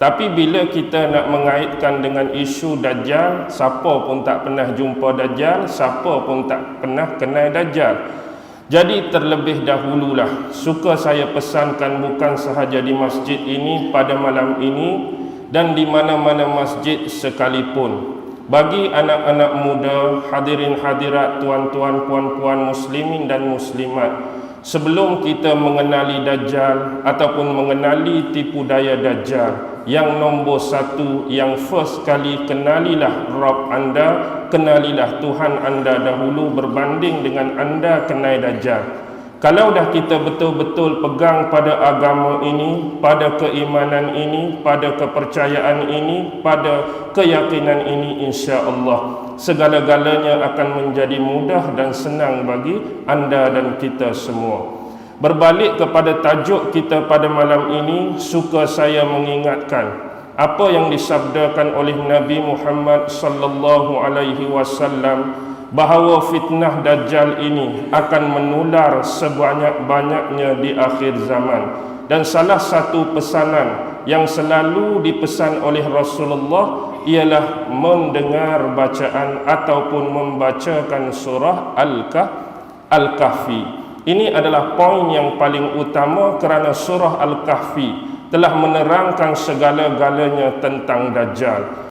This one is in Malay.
Tapi bila kita nak mengaitkan dengan isu Dajjal, siapa pun tak pernah jumpa Dajjal, siapa pun tak pernah kenal Dajjal. Jadi terlebih dahululah suka saya pesankan bukan sahaja di masjid ini pada malam ini dan di mana-mana masjid sekalipun. Bagi anak-anak muda, hadirin hadirat, tuan-tuan, puan-puan muslimin dan muslimat, sebelum kita mengenali Dajjal ataupun mengenali tipu daya Dajjal, yang nombor satu, yang first kali, kenalilah Rabb anda, kenalilah Tuhan anda dahulu berbanding dengan anda kenal Dajjal. Kalau dah kita betul-betul pegang pada agama ini, pada keimanan ini, pada kepercayaan ini, pada keyakinan ini, insya-Allah segala-galanya akan menjadi mudah dan senang bagi anda dan kita semua. Berbalik kepada tajuk kita pada malam ini, suka saya mengingatkan apa yang disabdakan oleh Nabi Muhammad sallallahu alaihi wasallam, bahawa fitnah Dajjal ini akan menular sebanyak-banyaknya di akhir zaman. Dan salah satu pesanan yang selalu dipesan oleh Rasulullah ialah mendengar bacaan ataupun membacakan surah Al-Kahfi. Ini adalah poin yang paling utama kerana surah Al-Kahfi telah menerangkan segala-galanya tentang Dajjal.